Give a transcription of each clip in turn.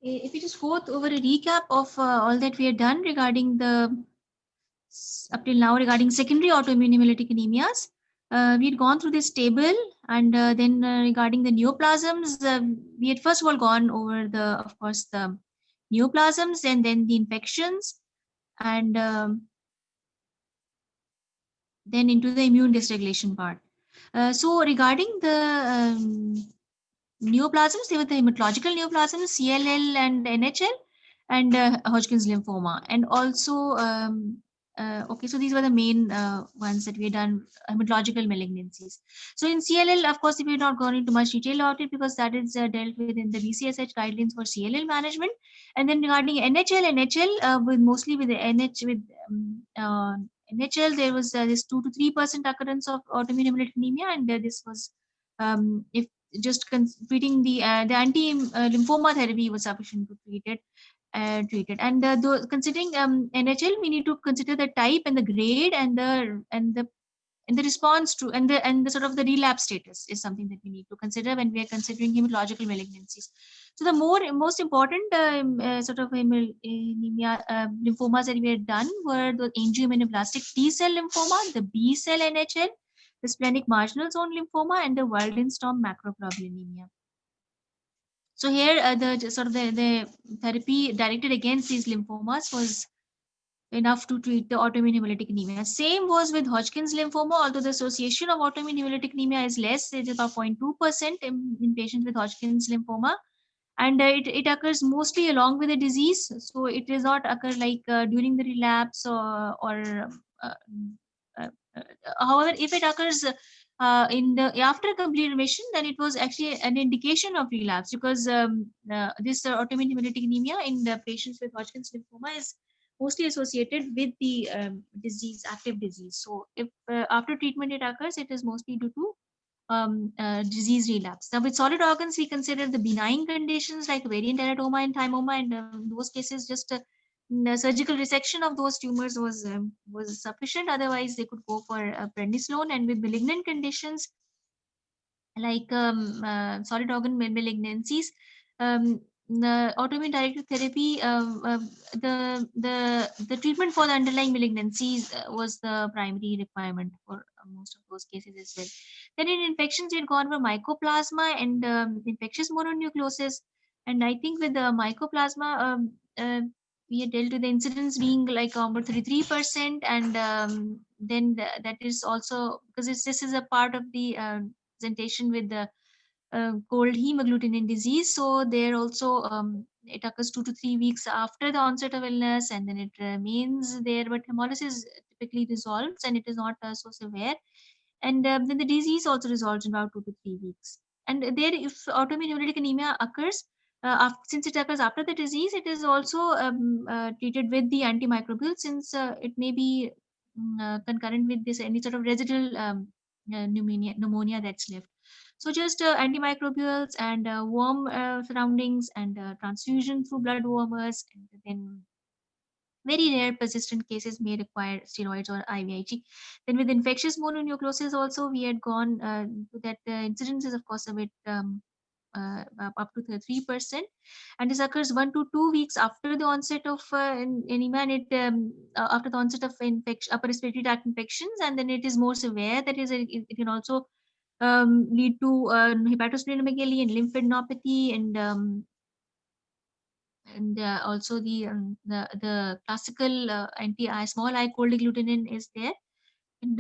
if we just go over a recap of all that we have done regarding the up till now regarding secondary autoimmune hemolytic anemias, we had gone through this table, and then regarding the neoplasms, we had first of all gone over of course, the neoplasms and then the infections, and then into the immune dysregulation part. So regarding the neoplasms, they were the hematological neoplasms, CLL and NHL, and Hodgkin's lymphoma, and also okay, so these were the main ones that we had done, hematological malignancies. So in CLL, of course, we have not gone into much detail about it because that is dealt with in the BCSH guidelines for CLL management. And then regarding NHL, with mostly with the NHL, there was this 2 to 3% occurrence of autoimmune hemolytic anemia, and this was if just treating the anti lymphoma therapy was sufficient to treat it. And considering NHL, we need to consider the type and the grade and the response to and the sort of the relapse status is something that we need to consider when we are considering hematological malignancies. So the most important sort of anemia lymphomas that we had done were the angioimmunoblastic T cell lymphoma, the B cell NHL, the splenic marginal zone lymphoma, and the Waldenstrom macroglobulinemia. So here, the sort of the therapy directed against these lymphomas was enough to treat the autoimmune hemolytic anemia. Same was with Hodgkin's lymphoma, although the association of autoimmune hemolytic anemia is less, it is about 0.2% in patients with Hodgkin's lymphoma. And it occurs mostly along with the disease. So it does not occur like during the relapse or uh, uh, however, if it occurs in the after complete remission, then it was actually an indication of relapse because this autoimmune hemolytic anemia in the patients with Hodgkin's lymphoma is mostly associated with the disease, active disease. So if after treatment it occurs, it is mostly due to disease relapse. Now, with solid organs, we consider the benign conditions like variant teratoma and thymoma, and in those cases, just surgical resection of those tumors was sufficient. Otherwise, they could go for prednisolone. And with malignant conditions like solid organ malignancies, the autoimmune directed therapy, the treatment for the underlying malignancies was the primary requirement for most of those cases as well. Then in infections, we had gone for mycoplasma and infectious mononucleosis. And I think with the mycoplasma, we had dealt with the incidence being like about 33%, and then that is also because this is a part of the presentation with the cold hemagglutinin disease. So there also it occurs 2 to 3 weeks after the onset of illness, and then it remains there. But hemolysis typically resolves, and it is not so severe. And then the disease also resolves in about 2 to 3 weeks. And there, if autoimmune hemolytic anemia occurs, since it occurs after the disease, it is also treated with the antimicrobial, since it may be concurrent with this any sort of residual pneumonia that's left. So just antimicrobials and warm surroundings and transfusion through blood warmers, and then very rare persistent cases may require steroids or IVIG. Then with infectious mononucleosis also, we had gone to that incidence is of course a bit up to 3%, and this occurs 1 to 2 weeks after the onset of anemia, and after the onset of upper respiratory tract infections, and then it is more severe. That is, it can also lead to hepatosplenomegaly and lymphadenopathy, and also the classical anti small I cold agglutinin is there. And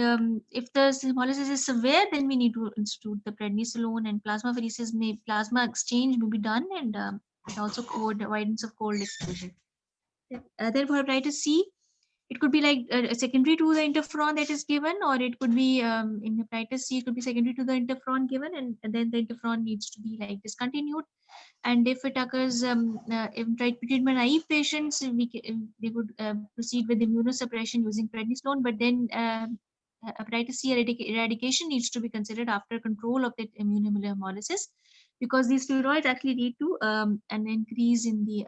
if the hemolysis is severe, then we need to institute the prednisolone, and plasma exchange may be done, and also avoidance of cold exposure. Then for hepatitis C, it could be like secondary to the interferon that is given, or it could be in hepatitis C, it could be secondary to the interferon given, and then the interferon needs to be like discontinued. And if it occurs in treatment naive patients, they would proceed with immunosuppression using prednisolone, but then hepatitis C eradication needs to be considered after control of that immune hemolysis, because these steroids actually lead to an increase in the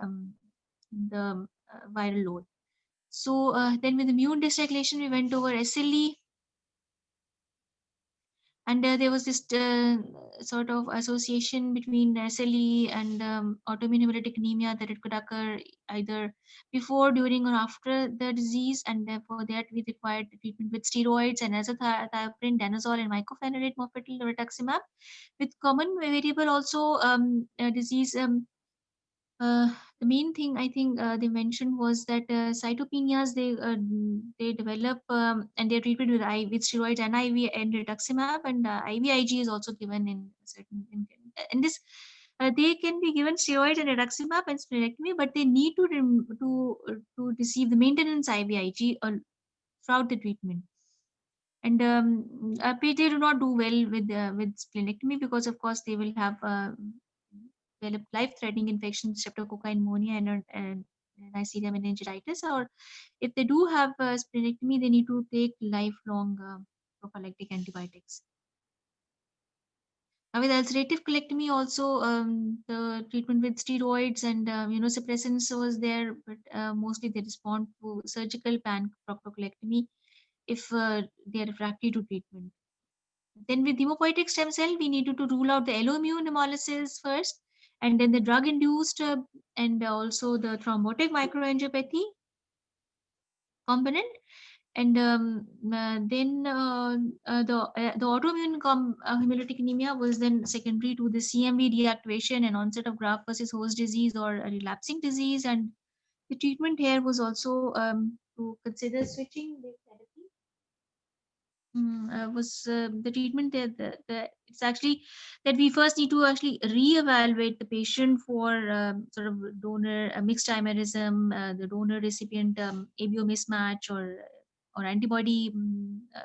viral load. So then with immune dysregulation, we went over SLE, And there was this sort of association between SLE and autoimmune hemolytic anemia, that it could occur either before, during, or after the disease, and for that we required treatment with steroids and azathioprine, danazol, and mycophenolate mofetil, or rituximab. With common variable also disease. The main thing I think they mentioned was that cytopenias, they develop and they're treated with with steroids and IV and rituximab, and IVIG is also given in certain in this. They can be given steroids and rituximab and splenectomy, but they need to receive the maintenance IVIG throughout the treatment. And they do not do well with splenectomy, because of course they will have develop life-threatening infections, streptococci pneumonia, and Neisseria meningitis. Or if they do have splenectomy, they need to take lifelong prophylactic antibiotics. Now, with ulcerative colectomy, also the treatment with steroids and immunosuppressants was there, but mostly they respond to surgical proctocolectomy if they are refractory to treatment. Then with hematopoietic stem cell, we needed to rule out the alloimmune hemolysis first, and then the drug-induced and also the thrombotic microangiopathy component. And then the autoimmune hemolytic anemia was then secondary to the CMV deactivation and onset of graft versus host disease or a relapsing disease. And the treatment here was also to consider switching with therapy. Was the treatment there, it's actually that we first need to actually reevaluate the patient for sort of donor mixed chimerism, the donor recipient ABO mismatch, or antibody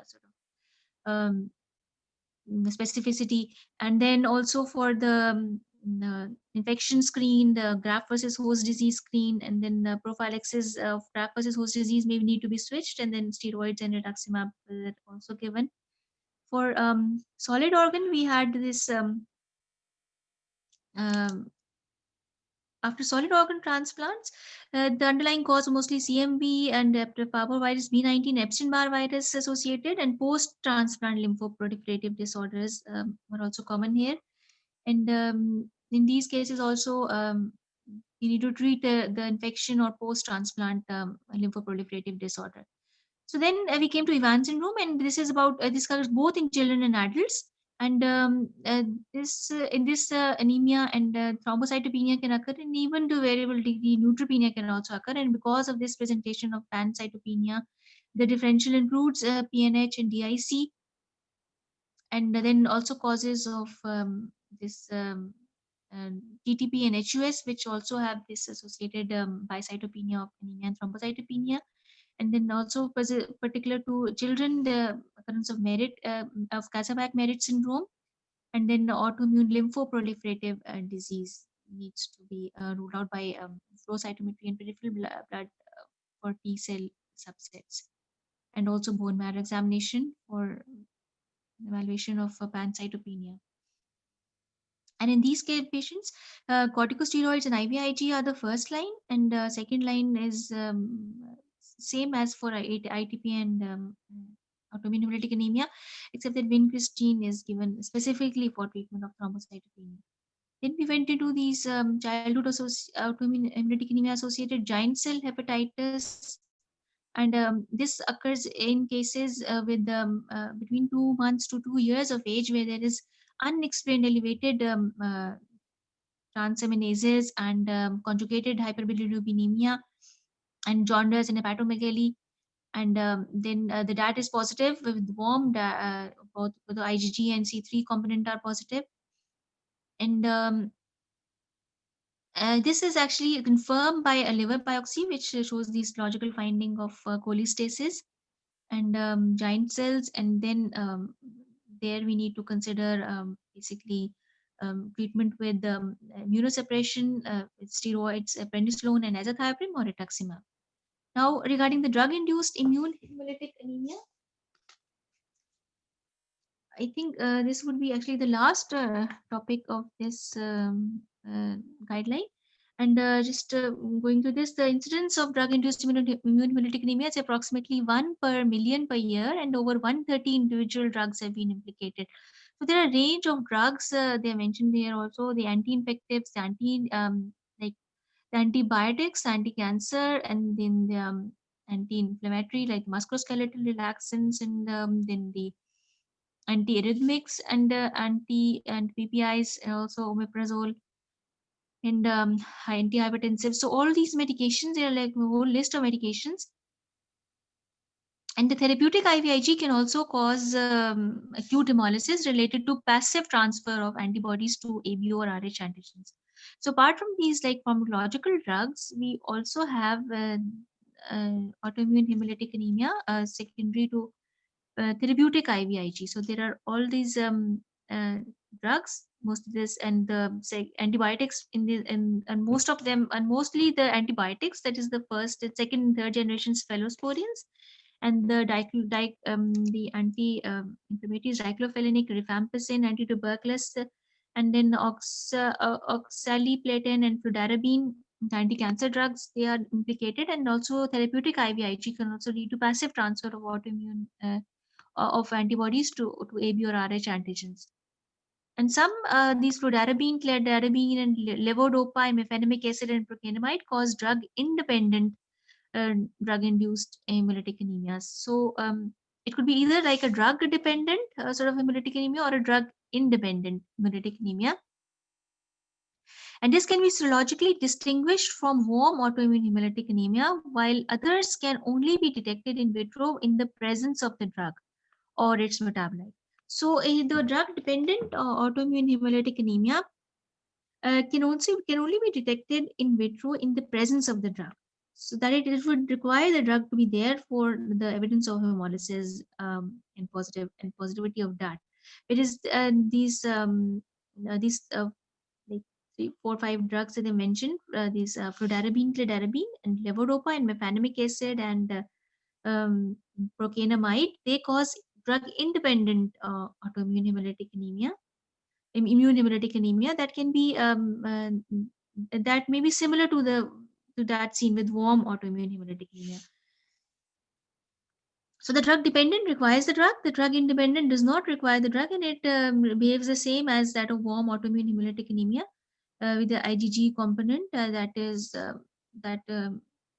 sort of specificity, and then also for the infection screen, the graft versus host disease screen, and then the prophylaxis of graft versus host disease may need to be switched, and then steroids and rituximab are also given. For solid organ, we had this um, after solid organ transplants, the underlying cause was mostly CMV and parvovirus B19 Epstein-Barr virus associated, and post-transplant lymphoproliferative disorders were also common here. And in these cases also, you need to treat the infection or post-transplant lymphoproliferative disorder. So then we came to Ivan syndrome, and this is about this covers both in children and adults. And this in this anemia and thrombocytopenia can occur, and even to variable degree neutropenia can also occur. And because of this presentation of pancytopenia, the differential includes PNH and DIC, and then also causes of this TTP and HUS, which also have this associated bicytopenia of anemia and thrombocytopenia. And then also particular to children, the occurrence of Kazabak-Merit syndrome, and then the autoimmune lymphoproliferative disease needs to be ruled out by flow cytometry and peripheral blood for T cell subsets, and also bone marrow examination for evaluation of pancytopenia. And in these patients, corticosteroids and IVIG are the first line, and second line is same as for ITP and autoimmune hemolytic anemia, except that vincristine is given specifically for treatment of thrombocytopenia. Then we went into these childhood autoimmune hemolytic anemia associated giant cell hepatitis, and this occurs in cases with between 2 months to 2 years of age, where there is unexplained elevated transaminases and conjugated hyperbilirubinemia and jaundice and hepatomegaly. And then the DAT is positive with warm, both the IgG and C3 component are positive. And this is actually confirmed by a liver biopsy, which shows the histological finding of cholestasis and giant cells. And then there we need to consider basically treatment with immunosuppression, with steroids, prednisolone, and azathioprine or rituximab. Now, regarding the drug-induced immune hemolytic anemia, I think this would be actually the last topic of this guideline. And just going to this, the incidence of drug-induced immune hemolytic anemia is approximately 1 per million per year, and over 130 individual drugs have been implicated. So there are a range of drugs they mentioned there also, the anti-infectives, the like the antibiotics, anti-cancer, and then the anti-inflammatory like musculoskeletal relaxants, and then the anti-arrhythmics and and PPIs, and also omeprazole and antihypertensive. So all these medications, they are like a whole list of medications. And the therapeutic IVIG can also cause acute hemolysis related to passive transfer of antibodies to ABO or Rh antigens. So apart from these like pharmacological drugs, we also have autoimmune hemolytic anemia secondary to therapeutic IVIG. So there are all these uh, drugs, most of this, and the antibiotics in the and most of them, and mostly the antibiotics, that is the first, second, and third generations cephalosporins, and the the anti-inflammatories diclofenac, rifampicin, anti-tuberculous, and then oxaliplatin and fludarabine, the anti-cancer drugs, they are implicated, and also therapeutic IVIG can also lead to passive transfer of autoimmune of antibodies to AB or Rh antigens. And some these fludarabine, cladribine, and levodopa, and mefenamic acid and procainamide cause drug-independent drug-induced hemolytic anemias. So it could be either like a drug-dependent sort of hemolytic anemia or a drug-independent hemolytic anemia. And this can be serologically distinguished from warm autoimmune hemolytic anemia, while others can only be detected in vitro in the presence of the drug or its metabolite. So the drug-dependent autoimmune hemolytic anemia can only be detected in vitro in the presence of the drug. So that it would require the drug to be there for the evidence of hemolysis and positivity of that. It is these like 3, 4, 5 drugs that I mentioned, these fludarabine, cladribine, and levodopa, and mefenamic acid, and procainamide, they cause drug-independent autoimmune hemolytic anemia, immune hemolytic anemia that can be that may be similar to the to that seen with warm autoimmune hemolytic anemia. So the drug dependent requires the drug independent does not require the drug, and it behaves the same as that of warm autoimmune hemolytic anemia with the IgG component that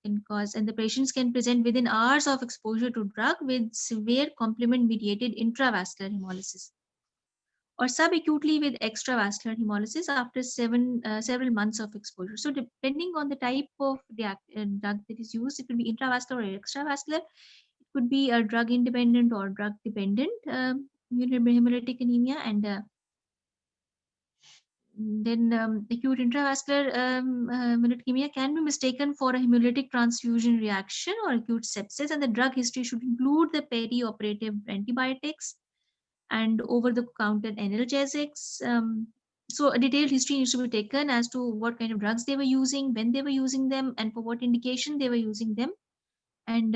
can cause, and the patients can present within hours of exposure to drug with severe complement mediated intravascular hemolysis, or subacutely with extravascular hemolysis after several months of exposure. So depending on the type of the drug that is used, it could be intravascular or extravascular. It could be a drug independent or drug dependent hemolytic anemia, and then acute intravascular hemolytic anemia can be mistaken for a hemolytic transfusion reaction or acute sepsis, and the drug history should include the perioperative antibiotics and over-the-counter analgesics. So a detailed history needs to be taken as to what kind of drugs they were using, when they were using them, and for what indication they were using them. And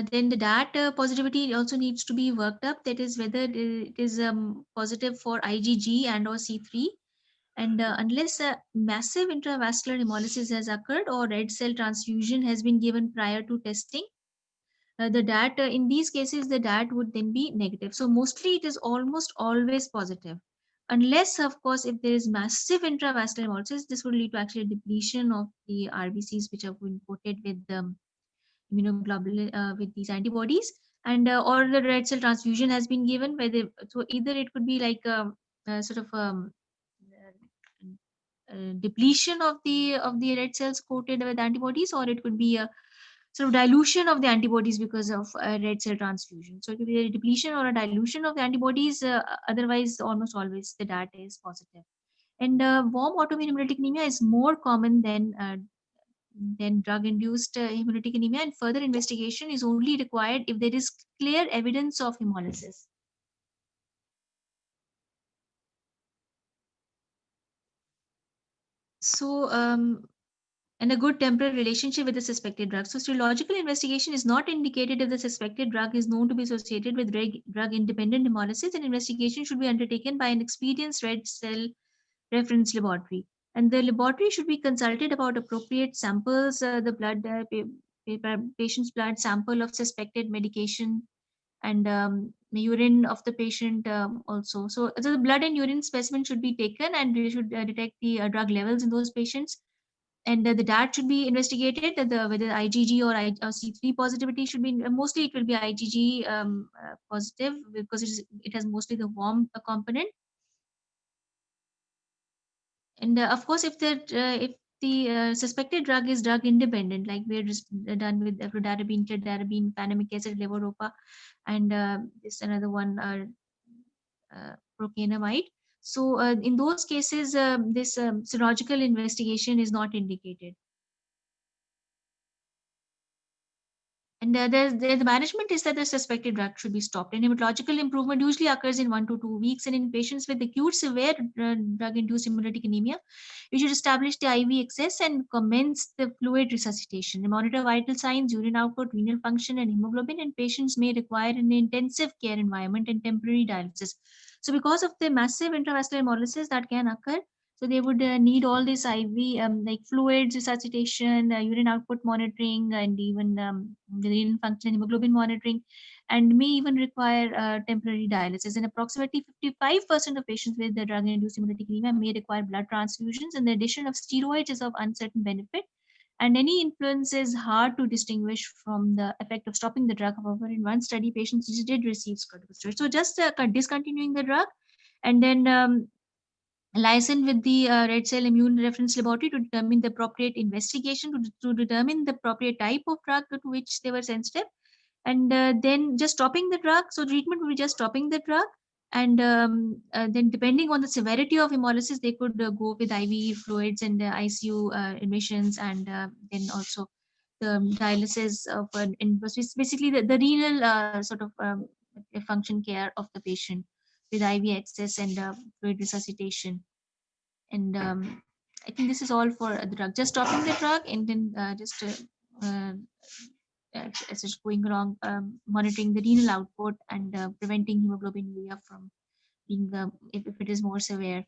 then the DAT positivity also needs to be worked up. That is whether it is positive for IgG and or C3. And unless a massive intravascular hemolysis has occurred or red cell transfusion has been given prior to testing, the DAT in these cases, the DAT would then be negative. So mostly it is almost always positive, unless of course if there is massive intravascular hemolysis, this would lead to actually depletion of the RBCs which have been coated with immunoglobulin with these antibodies, and or the red cell transfusion has been given by the, so either it could be like sort of depletion of the red cells coated with antibodies, or it could be a sort of dilution of the antibodies because of red cell transfusion. So it could be a depletion or a dilution of the antibodies. Otherwise, almost always the data is positive. And warm autoimmune hemolytic anemia is more common than drug-induced hemolytic anemia, and further investigation is only required if there is clear evidence of hemolysis. So, and a good temporal relationship with the suspected drug. So serological investigation is not indicated if the suspected drug is known to be associated with drug-independent hemolysis, and investigation should be undertaken by an experienced red cell reference laboratory. And the laboratory should be consulted about appropriate samples, the blood, patient's blood sample of suspected medication, and the urine of the patient also. So the blood and urine specimen should be taken, and we should detect the drug levels in those patients. And the DAT should be investigated, whether IgG or C3 positivity should be, mostly it will be IgG positive, because it has mostly the warm component. And of course, if the suspected drug is drug independent, like we're just done with fludarabine, tiodarabine, panamic acid, levodopa, and this another one, procainamide. So in those cases, this serological investigation is not indicated. And the management is that the suspected drug should be stopped. And hematological improvement usually occurs in 1 to 2 weeks. And in patients with acute severe drug-induced hemolytic anemia, you should establish the IV access and commence the fluid resuscitation. And monitor vital signs, urine output, renal function, and hemoglobin. And patients may require an intensive care environment and temporary dialysis. So because of the massive intravascular hemolysis that can occur, so they would need all this IV, like fluids resuscitation, urine output monitoring, and even the renal function, hemoglobin monitoring, and may even require temporary dialysis. And approximately 55% of patients with the drug-induced hemolytic anemia may require blood transfusions, and the addition of steroids is of uncertain benefit. And any influence is hard to distinguish from the effect of stopping the drug. However, in one study, patients did receive corticosteroids. So just discontinuing the drug, and then liaison with the red cell immune reference laboratory to determine the appropriate investigation, to determine the appropriate type of drug to which they were sensitive, and then just stopping the drug. So treatment will be just stopping the drug, and then depending on the severity of hemolysis, they could go with IV fluids and ICU admissions, and then also the dialysis of basically the renal sort of function care of the patient with IV access and fluid resuscitation. And I think this is all for the drug. Just stopping the drug, and then uh, as it's going along, monitoring the renal output, and preventing hemoglobin urea from being if it is more severe.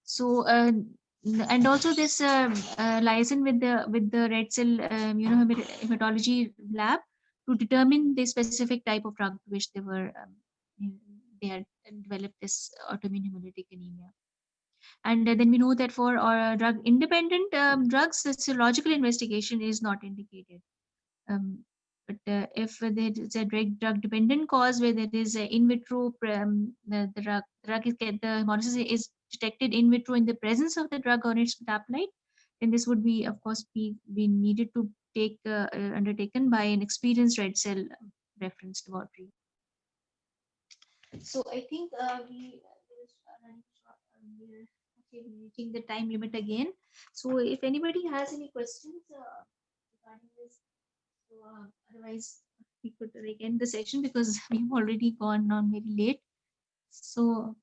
So and also this liaison with the red cell immunohematology lab to determine the specific type of drug to which they had developed this autoimmune hemolytic anemia. And then we know that for drug independent drugs, the serological investigation is not indicated. But if there is a drug dependent cause where there is a in vitro, the drug is the hemolysis is detected in vitro in the presence of the drug or its metabolite, then this would be, of course, be needed to take undertaken by an experienced red cell reference laboratory. So I think we're okay, we're reaching the time limit again. So if anybody has any questions regarding this, so otherwise we could like end the session because we've already gone on very late. So